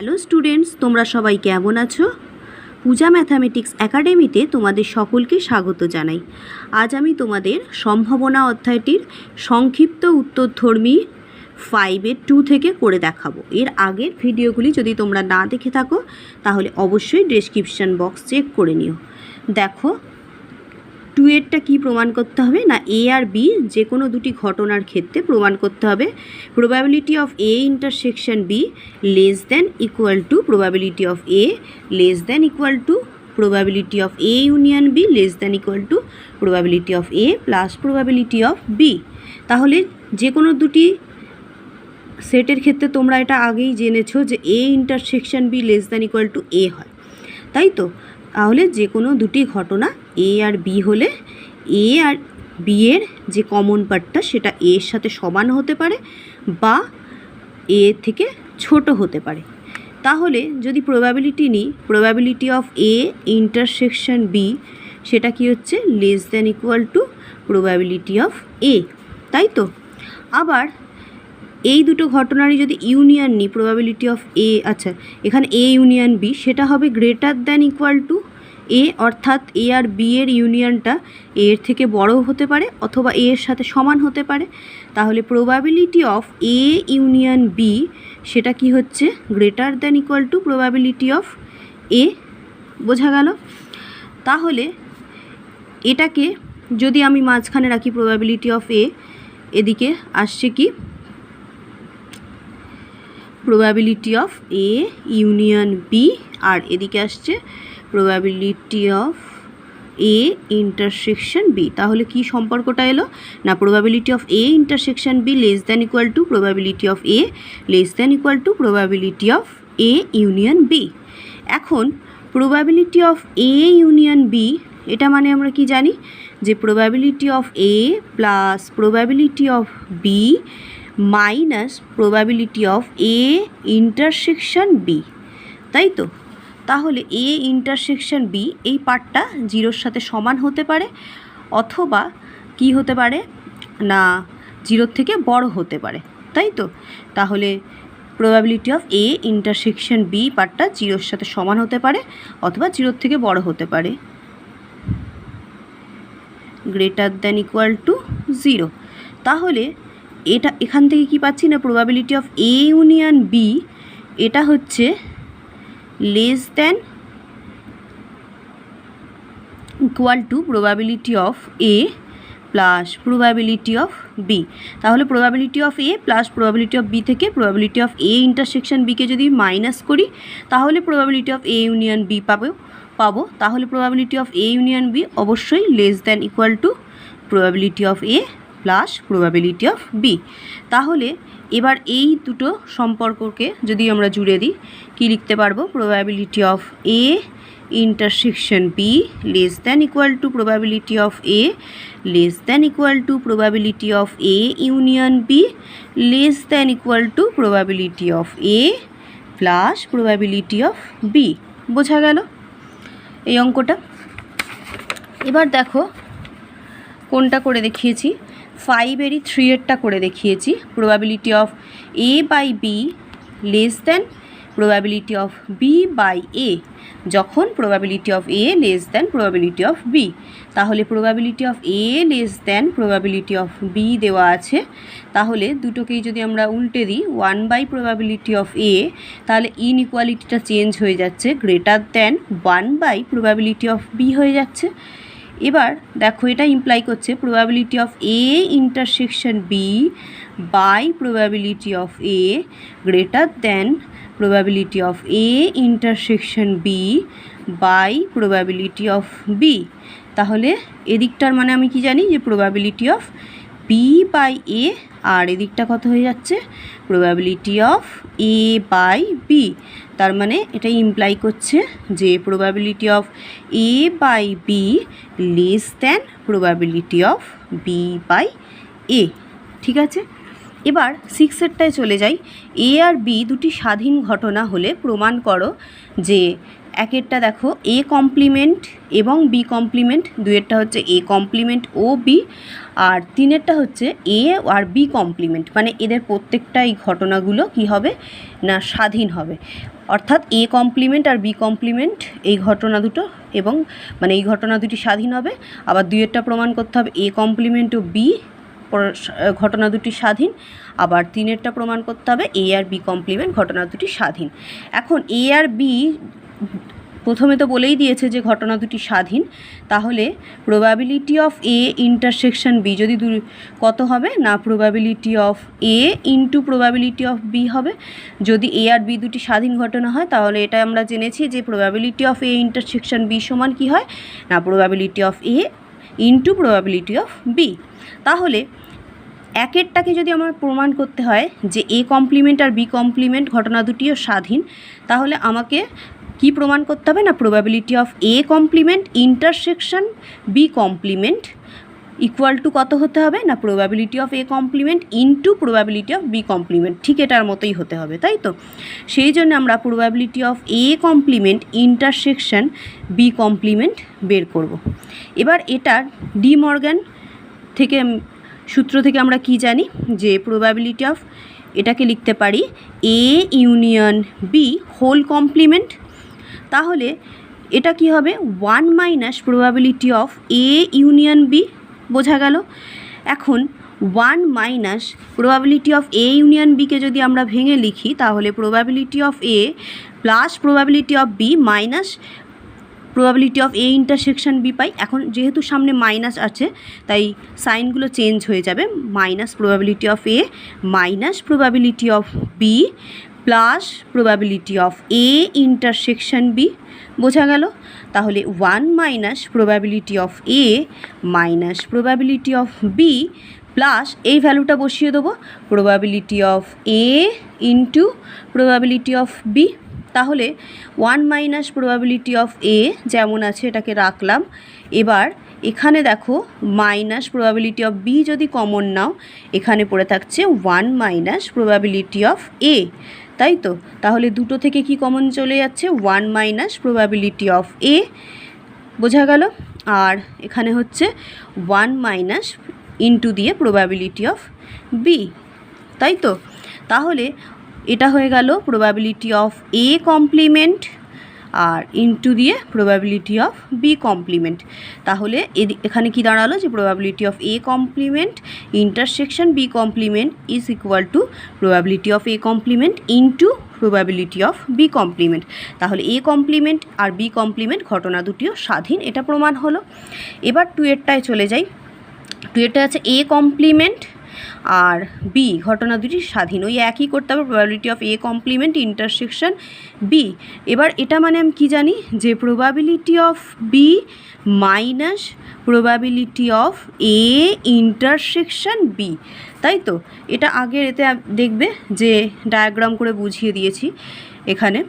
Hello students, তোমরা সবাই কেমন আছো? পূজা ম্যাথামেটিক্স একাডেমিতে তোমাদের সকলকে স্বাগত জানাই। আজ আমি তোমাদের সম্ভাবনা অধ্যায়টির সংক্ষিপ্ত উত্তরধর্মী 5-এর 2 থেকে করে দেখাবো। এর আগের ভিডিওগুলি যদি তোমরা না দেখে থাকো তাহলে অবশ্যই ডেসক্রিপশন বক্স চেক করে নিও। দেখো 2-এরটা কী প্রমাণ করতে হবে না, এ আর বি যে কোনো দুটি ঘটনার ক্ষেত্রে প্রমাণ করতে হবে probability of A intersection B less than equal to probability of A less than equal to probability of A union B less than equal to probability of A plus probability of B. তাহলে যে কোনো দুটি সেটের ক্ষেত্রে তোমরা এটা আগেই জেনেছো যে A intersection B less than equal to A হয়, তাই তো? তাহলে যে কোনো দুটি ঘটনা এ আর বি হলে এ আর বি এর যে কমন পার্টটা সেটা এর সাথে সমান হতে পারে বা এ থেকে ছোট হতে পারে। তাহলে যদি প্রবাবিলিটি নিই, probability of A intersection B সেটা কি হচ্ছে less than equal to probability of A, তাই তো? আবার এই দুটো ঘটনারই যদি ইউনিয়ন নিই, প্রবাবিলিটি অফ এ, আচ্ছা এখানে এ ইউনিয়ন বি সেটা হবে গ্রেটার দ্যান ইকুয়াল টু এ, অর্থাৎ এ আর বি এর ইউনিয়নটা এর থেকে বড় হতে পারে অথবা এ এর সাথে সমান হতে পারে। তাহলে probability of A union B সেটা কি হচ্ছে greater than equal to probability of A. বোঝা গেল? তাহলে এটাকে যদি আমি মাঝখানে রাখি প্রবাবিলিটি অফ এ, এদিকে আসছে কি probability of A union B, আর এদিকে আসছে probability of A intersection B. তাহলে কি সম্পর্কটা এলো না, probability of A intersection B less than equal to probability of A less than equal to probability of A union B. এখন probability of A union B এটা মানে আমরা কি জানি যে probability of A plus probability of B minus probability of A intersection B, তাই তো? তাহলে এ ইন্টারসেকশন বি এই পার্টটা জিরোর সাথে সমান হতে পারে অথবা কি হতে পারে না জিরোর থেকে বড় হতে পারে, তাই তো? তাহলে probability of A intersection B পার্টটা জিরোর সাথে সমান হতে পারে অথবা জিরোর থেকে বড় হতে পারে, গ্রেটার দ্যান ইকুয়াল টু 0। তাহলে এটা এখান থেকে কি পাচ্ছি না, probability of A union B এটা হচ্ছে less than equal to probability of A plus probability of B. তাহলে probability of A plus probability of B থেকে প্রবাবিলিটি অফ এ ইন্টারসেকশন বিকে যদি মাইনাস করি তাহলে probability of A union B পাবো। তাহলে probability of A union B অবশ্যই less than equal to probability of A plus probability of B. তাহলে এবার এই দুটো সম্পর্ককে যদি আমরা জুড়ে দিই কি লিখতে পারবো, probability of A intersection B less than equal to probability of A less than equal to probability of A union B less than equal to probability of A plus probability of B. বোঝা গেল এই অঙ্কটা? এবার দেখো কোনটা করে দেখিয়েছি, 5-এরই 3-এরটা করে দেখিয়েছি। Probability of A by B less than probability of B by A, যখন probability of A less than probability of B. তাহলে probability of A less than probability of B দেওয়া আছে, তাহলে দুটোকেই যদি আমরা উল্টে দিই 1 বাই প্রবাবিলিটি অফ এ, তাহলে ইনইকুয়ালিটিটা চেঞ্জ হয়ে যাচ্ছে, greater than 1 by probability of B হয়ে যাচ্ছে। এবার দেখো এটা ইমপ্লাই করছে probability of A intersection B by probability of A greater than probability of A intersection B by probability of B. তাহলে এদিকটার মানে আমি কি জানি যে probability of B by A, আর এদিকটা কত হয়ে যাচ্ছে probability of A by B. তার মানে এটা ইমপ্লাই করছে যে probability of A by B less than probability of B by A. ঠিক আছে, এবার 6-এরটায় চলে যাই। এ আর বি দুটি স্বাধীন ঘটনা হলে প্রমাণ করো যে একেরটা দেখো এ কমপ্লিমেন্ট এবং বি কমপ্লিমেন্ট, দুয়েরটা হচ্ছে এ কমপ্লিমেন্ট ও বি, আর তিনেরটা হচ্ছে এ আর বি কমপ্লিমেন্ট, মানে এদের প্রত্যেকটা এই ঘটনাগুলো কি হবে না স্বাধীন হবে। অর্থাৎ এ কমপ্লিমেন্ট আর বি কমপ্লিমেন্ট এই ঘটনা দুটো এবং মানে এই ঘটনা দুটি স্বাধীন হবে। আবার দুইয়েরটা প্রমাণ করতে হবে এ কমপ্লিমেন্ট ও বি ঘটনা দুটি স্বাধীন। আবার তিনেরটা প্রমাণ করতে হবে এ আর বি কমপ্লিমেন্ট ঘটনা দুটি স্বাধীন। এখন এ আর বি প্রথমে তো বলেই দিয়েছে যে ঘটনা দুটি স্বাধীন, তাহলে probability of A intersection B যদি কত হবে না probability of A into probability of B হবে। যদি এ আর বি দুটি স্বাধীন ঘটনা হয় তাহলে এটা আমরা জেনেছি যে probability of A intersection B সমান কী হয় না probability of A into probability of B. তাহলে একেরটাকে যদি আমার প্রমাণ করতে হয় যে এ কমপ্লিমেন্ট আর বি কমপ্লিমেন্ট ঘটনা দুটিও স্বাধীন, তাহলে আমাকে কি প্রমাণ করতে হবে না probability of A complement intersection B complement equal to কত হতে হবে না probability of A complement into probability of B complement, ঠিক এটার মতোই হতে হবে, তাই তো। সেই জন্য আমরা probability of A complement intersection B complement বের করব। এবার এটার ডি মর্গ্যান থেকে সূত্র থেকে আমরা কি জানি যে প্রবাবিলিটি অফ এটাকে লিখতে পারি A union B whole complement. তাহলে এটা কি হবে 1 minus probability of A union B, বোঝা গেল। এখন 1 minus probability of A union বিকে যদি আমরা ভেঙে লিখি তাহলে probability of A plus probability of B minus probability of A intersection B পাই। এখন যেহেতু সামনে মাইনাস আছে তাই সাইনগুলো চেঞ্জ হয়ে যাবে, minus probability of A minus probability of B plus probability of A intersection B, বোঝা গেল। তাহলে 1 minus probability of A minus probability of B plus এই ভ্যালুটা বসিয়ে দেবো probability of A into probability of B. তাহলে 1 মাইনাস প্রবাবিলিটি অফ এ যেমন আছে এটাকে রাখলাম। এবার এখানে দেখো মাইনাস প্রবাবিলিটি অফ বি যদি কমন নাও এখানে পড়ে থাকছে 1 মাইনাস প্রবাবিলিটি অফ এ, তাই তো। তাহলে দুটো থেকে কি কমন চলে যাচ্ছে 1 মাইনাস প্রবাবিলিটি অফ এ, বোঝা গেল। আর এখানে হচ্ছে 1 মাইনাস ইন্টু দিয়ে প্রবাবিলিটি অফ বি, তাই তো। তাহলে এটা হয়ে গেল প্রবাবিলিটি অফ এ কমপ্লিমেন্ট আর ইন্টু দিয়ে প্রবাবিলিটি অফ বি কমপ্লিমেন্ট। তাহলে এখানে কি দাঁড়ালো যে probability of A complement intersection B complement is equal to probability of A complement into probability of B complement. তাহলে এ কমপ্লিমেন্ট আর বি কমপ্লিমেন্ট ঘটনা দুটিও স্বাধীন, এটা প্রমাণ হলো। এবার 2এরটায় চলে যাই। 2এরটা আছে এ কমপ্লিমেন্ট আর বি ঘটনা দুটি স্বাধীন, ওই একই করতে হবে probability of A complement intersection B. এবার এটা মানে আমি কী জানি যে probability of B minus probability of A intersection B, তাই তো। এটা আগের এতে দেখবে যে ডায়াগ্রাম করে বুঝিয়ে দিয়েছি এখানে।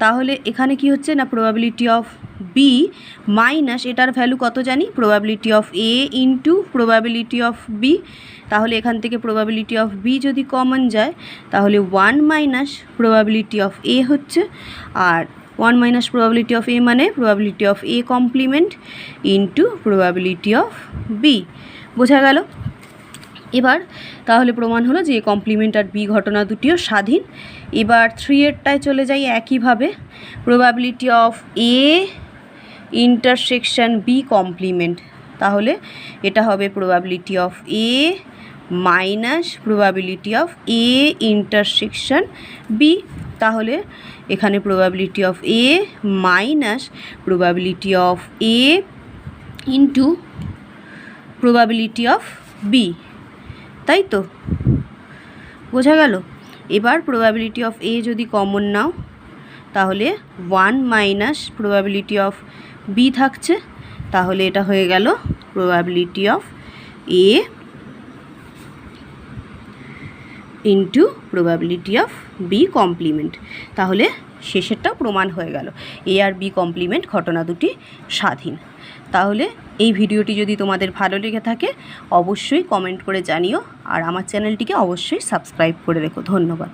তাহলে এখানে কি হচ্ছে না প্রবাবিলিটি অফ বি মাইনাস এটার ভ্যালু কত জানি probability of A into probability of B. তাহলে এখান থেকে প্রবাবিলিটি অফ বি যদি কমন যায় তাহলে 1 মাইনাস প্রবাবিলিটি অফ এ হচ্ছে, আর 1 মাইনাস প্রবাবিলিটি অফ এ মানে probability of A complement into probability of B, বোঝা গেল। এবার তাহলে প্রমাণ হলো যে এ কমপ্লিমেন্ট আর বি ঘটনা দুটিও স্বাধীন। এবার 3এরটায় চলে যাই একইভাবে probability of A intersection B complement. তাহলে এটা হবে probability of A minus probability of A intersection B. তাহলে এখানে probability of A minus probability of A into probability of B, তাই তো, বোঝা গেল। এবার প্রবাবিলিটি অফ এ যদি কমন নাও তাহলে 1 মাইনাস প্রবাবিলিটি অফ বি থাকছে। তাহলে এটা হয়ে গেল probability of A into probability of B complement. তাহলে শেষেরটাও প্রমাণ হয়ে গেল এ আর বি কমপ্লিমেন্ট ঘটনা দুটি স্বাধীন। তাহলে এই ভিডিওটি যদি তোমাদের ভালো লেগে থাকে অবশ্যই কমেন্ট করে জানিও, আর আমার চ্যানেলটিকে অবশ্যই সাবস্ক্রাইব করে রেখো। ধন্যবাদ।